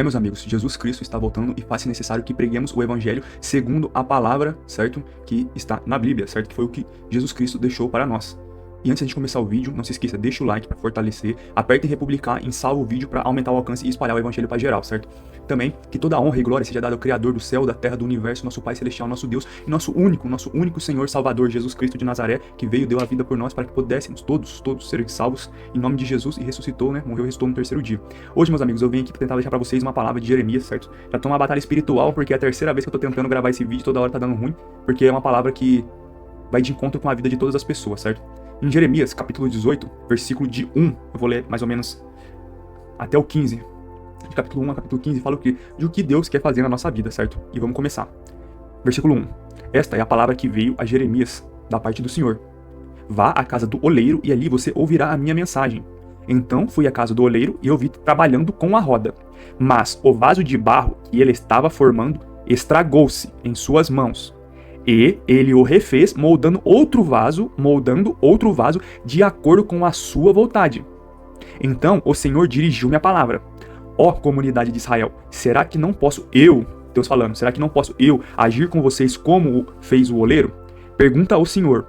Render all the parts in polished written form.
Meus amigos, Jesus Cristo está voltando e faz-se necessário que preguemos o Evangelho segundo a palavra, certo? Que está na Bíblia, certo? Que foi o que Jesus Cristo deixou para nós. E antes de começar o vídeo, não se esqueça, deixa o like para fortalecer, aperte em republicar, em salva o vídeo para aumentar o alcance e espalhar o Evangelho para geral, certo? Também, que toda a honra e glória seja dada ao Criador do céu, da terra, do universo, nosso Pai Celestial, nosso Deus e nosso único Senhor Salvador, Jesus Cristo de Nazaré, que veio e deu a vida por nós para que pudéssemos todos serem salvos em nome de Jesus e ressuscitou, né? Morreu e ressuscitou no terceiro dia. Hoje, meus amigos, eu vim aqui tentar deixar para vocês uma palavra de Jeremias, certo? Já tô numa batalha espiritual, porque é a terceira vez que eu tô tentando gravar esse vídeo, toda hora tá dando ruim, porque é uma palavra que vai de encontro com a vida de todas as pessoas, certo? Em Jeremias, capítulo 18, versículo de 1, eu vou ler mais ou menos até o 15. De capítulo 1 a capítulo 15, fala de o que Deus quer fazer na nossa vida, certo? E vamos começar. Versículo 1. Esta é a palavra que veio a Jeremias, da parte do Senhor. Vá à casa do oleiro e ali você ouvirá a minha mensagem. Então fui à casa do oleiro e ouvi trabalhando com a roda. Mas o vaso de barro que ele estava formando estragou-se em suas mãos. E ele o refez, moldando outro vaso de acordo com a sua vontade. Então o Senhor dirigiu-me a palavra. Ó comunidade de Israel, será que não posso eu, Deus falando, será que não posso eu agir com vocês como fez o oleiro? Pergunta ao Senhor.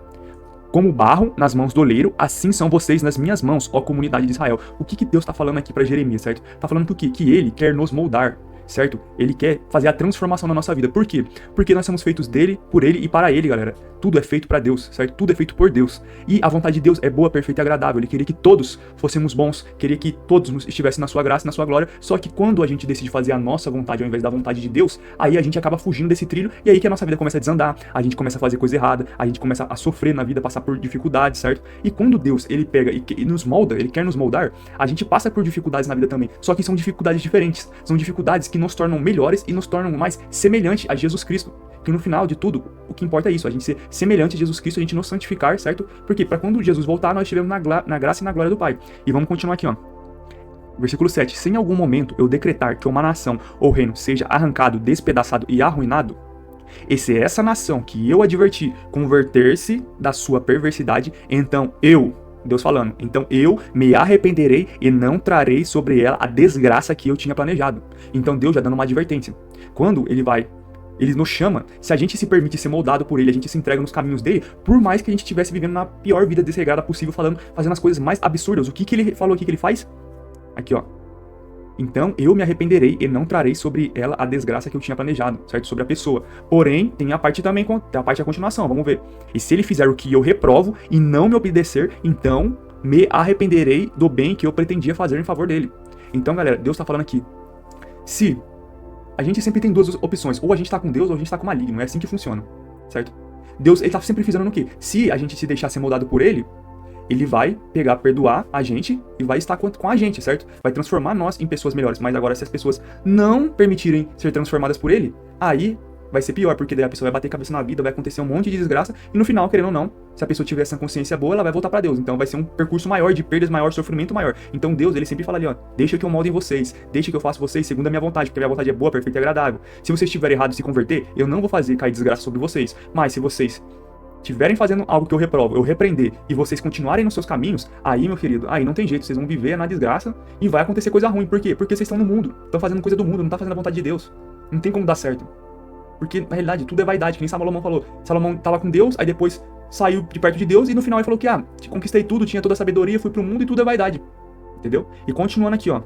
Como barro nas mãos do oleiro, assim são vocês nas minhas mãos, ó comunidade de Israel. O que Deus está falando aqui para Jeremias, certo? Está falando por quê? Que ele quer nos moldar, certo? Ele quer fazer a transformação na nossa vida. Por quê? Porque nós somos feitos dele, por ele e para ele, galera. Tudo é feito para Deus, certo? Tudo é feito por Deus. E a vontade de Deus é boa, perfeita e agradável. Ele queria que todos fôssemos bons, queria que todos estivessem na sua graça e na sua glória. Só que quando a gente decide fazer a nossa vontade ao invés da vontade de Deus, aí a gente acaba fugindo desse trilho e aí que a nossa vida começa a desandar, a gente começa a fazer coisa errada, a gente começa a sofrer na vida, passar por dificuldades, certo? E quando Deus, ele pega e nos molda, ele quer nos moldar, a gente passa por dificuldades na vida também. Só que são dificuldades diferentes. São dificuldades que nos tornam melhores e nos tornam mais semelhantes a Jesus Cristo. Que no final de tudo, o que importa é isso, a gente ser semelhante a Jesus Cristo, a gente nos santificar, certo? Porque para quando Jesus voltar, nós estivermos na graça e na glória do Pai. E vamos continuar aqui, ó. Versículo 7. Se em algum momento eu decretar que uma nação ou reino seja arrancado, despedaçado e arruinado, e se essa nação que eu adverti converter-se da sua perversidade, então Deus falando, então eu me arrependerei e não trarei sobre ela a desgraça que eu tinha planejado. Então Deus já dando uma advertência. Quando ele nos chama, se a gente se permite ser moldado por ele, a gente se entrega nos caminhos dele, por mais que a gente estivesse vivendo na pior vida desregrada possível, fazendo as coisas mais absurdas. O que ele falou aqui que ele faz? Aqui, ó. Então eu me arrependerei e não trarei sobre ela a desgraça que eu tinha planejado, certo? Sobre a pessoa. Porém, tem a parte também, a parte da continuação, vamos ver. E se ele fizer o que eu reprovo e não me obedecer, então me arrependerei do bem que eu pretendia fazer em favor dele. Então, galera, Deus tá falando aqui. Se a gente sempre tem duas opções, ou a gente tá com Deus ou a gente tá com o maligno, é assim que funciona, certo? Deus, ele tá sempre frisando no quê? Se a gente se deixar ser moldado por ele, ele vai pegar, perdoar a gente e vai estar com a gente, certo? Vai transformar nós em pessoas melhores. Mas agora, se as pessoas não permitirem ser transformadas por ele, aí vai ser pior, porque daí a pessoa vai bater cabeça na vida, vai acontecer um monte de desgraça, e no final, querendo ou não, se a pessoa tiver essa consciência boa, ela vai voltar pra Deus. Então vai ser um percurso maior, de perdas maior, sofrimento maior. Então Deus, ele sempre fala ali, ó, deixa que eu molde em vocês, deixa que eu faça vocês segundo a minha vontade, porque a minha vontade é boa, perfeita e agradável. Se vocês estiverem errados e se converter, eu não vou fazer cair desgraça sobre vocês. Mas se vocês estiverem fazendo algo que eu reprovo, eu repreender, e vocês continuarem nos seus caminhos, aí, meu querido, aí não tem jeito, vocês vão viver na desgraça e vai acontecer coisa ruim. Por quê? Porque vocês estão no mundo, estão fazendo coisa do mundo, não tá fazendo a vontade de Deus. Não tem como dar certo. Porque, na realidade, tudo é vaidade, que nem Salomão falou. Salomão tava com Deus, aí depois saiu de perto de Deus, e no final ele falou que, conquistei tudo, tinha toda a sabedoria, fui pro mundo e tudo é vaidade. Entendeu? E continuando aqui, ó.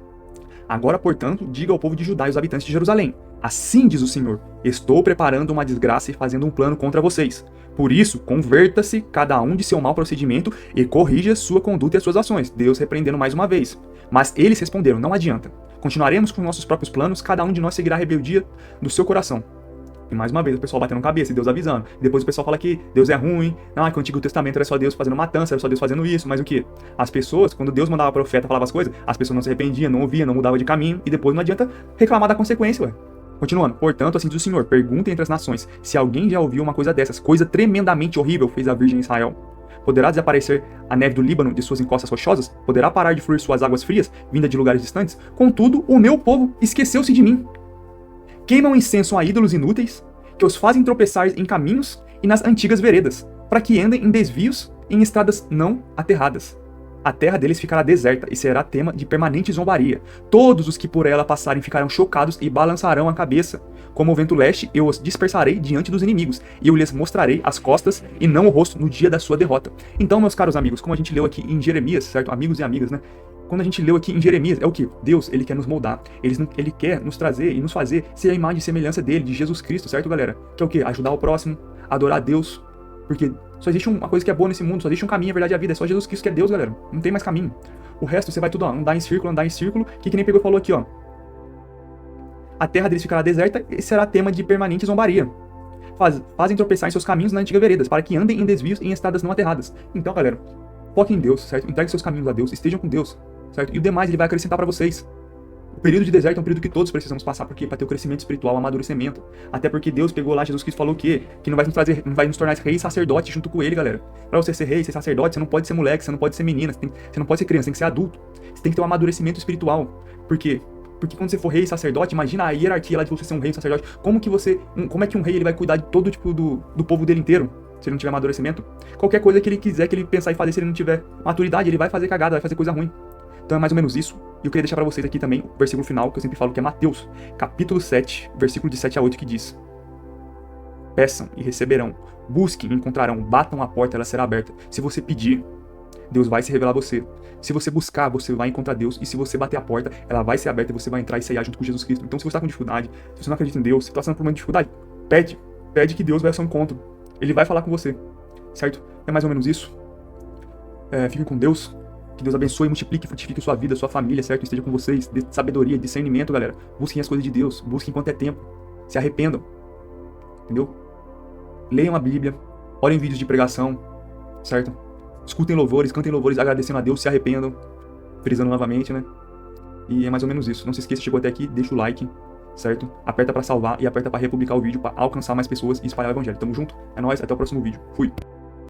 Agora, portanto, diga ao povo de Judá e aos habitantes de Jerusalém. Assim diz o Senhor, estou preparando uma desgraça e fazendo um plano contra vocês. Por isso, converta-se cada um de seu mau procedimento e corrija sua conduta e as suas ações. Deus repreendendo mais uma vez. Mas eles responderam, não adianta. Continuaremos com nossos próprios planos, cada um de nós seguirá a rebeldia do seu coração. E mais uma vez o pessoal batendo cabeça e Deus avisando. Depois o pessoal fala que Deus é ruim, que o Antigo Testamento era só Deus fazendo matança, era só Deus fazendo isso, mas o que? As pessoas, quando Deus mandava profeta, falava as coisas, as pessoas não se arrependiam, não ouviam, não mudavam de caminho, e depois não adianta reclamar da consequência, ué. Continuando, portanto, assim diz o Senhor, pergunta entre as nações, se alguém já ouviu uma coisa dessas, coisa tremendamente horrível fez a Virgem Israel. Poderá desaparecer a neve do Líbano de suas encostas rochosas? Poderá parar de fluir suas águas frias, vinda de lugares distantes? Contudo, o meu povo esqueceu-se de mim. Queimam incenso a ídolos inúteis, que os fazem tropeçar em caminhos e nas antigas veredas, para que andem em desvios em estradas não aterradas. A terra deles ficará deserta e será tema de permanente zombaria. Todos os que por ela passarem ficarão chocados e balançarão a cabeça. Como o vento leste, eu os dispersarei diante dos inimigos, e eu lhes mostrarei as costas e não o rosto no dia da sua derrota. Então, meus caros amigos, como a gente leu aqui em Jeremias, certo? Amigos e amigas, né? Quando a gente leu aqui em Jeremias, é o que? Deus, ele quer nos moldar. Ele quer nos trazer e nos fazer ser a imagem e semelhança dele, de Jesus Cristo, certo, galera? Que é o que? Ajudar o próximo, adorar a Deus. Porque só existe uma coisa que é boa nesse mundo, só existe um caminho, a verdade e a vida. É só Jesus Cristo que é Deus, galera. Não tem mais caminho. O resto você vai tudo, ó, andar em círculo, que nem pegou e falou aqui, ó. A terra deles ficará deserta e será tema de permanente zombaria. Fazem tropeçar em seus caminhos na antiga veredas, para que andem em desvios e em estradas não aterradas. Então, galera, foquem em Deus, certo? Entreguem seus caminhos a Deus, estejam com Deus, certo? E o demais ele vai acrescentar para vocês. O período de deserto é um período que todos precisamos passar, porque para ter o crescimento espiritual, o amadurecimento. Até porque Deus pegou lá, Jesus Cristo falou o quê? Que não vai nos tornar reis e sacerdotes junto com ele, galera. Para você ser rei, ser sacerdote, você não pode ser moleque, você não pode ser menina, você não pode ser criança, você tem que ser adulto. Você tem que ter um amadurecimento espiritual. Por quê? Porque quando você for rei e sacerdote, imagina a hierarquia lá de você ser um rei e sacerdote. Como é que um rei ele vai cuidar de todo tipo do povo dele inteiro, se ele não tiver amadurecimento? Qualquer coisa que ele quiser, que ele pensar e fazer, se ele não tiver maturidade, ele vai fazer cagada, vai fazer coisa ruim. Então é mais ou menos isso. E eu queria deixar pra vocês aqui também o versículo final, que eu sempre falo, que é Mateus, capítulo 7, versículo de 7 a 8, que diz: Peçam e receberão, busquem e encontrarão, batam a porta, ela será aberta. Se você pedir, Deus vai se revelar a você. Se você buscar, você vai encontrar Deus. E se você bater a porta, ela vai ser aberta e você vai entrar e ceiar junto com Jesus Cristo. Então se você está com dificuldade, se você não acredita em Deus, se você está passando por uma dificuldade, pede que Deus vai ao seu encontro. Ele vai falar com você, certo? É mais ou menos isso. Fiquem com Deus. Que Deus abençoe, multiplique, frutifique sua vida, sua família, certo? Esteja com vocês. Dê sabedoria, discernimento, galera. Busquem as coisas de Deus. Busquem enquanto é tempo. Se arrependam. Entendeu? Leiam a Bíblia. Olhem vídeos de pregação, certo? Escutem louvores, cantem louvores, agradecendo a Deus, se arrependam. Frisando novamente, né? E é mais ou menos isso. Não se esqueça, chegou até aqui, deixa o like, certo? Aperta pra salvar e aperta pra republicar o vídeo pra alcançar mais pessoas e espalhar o evangelho. Tamo junto? É nóis, até o próximo vídeo. Fui!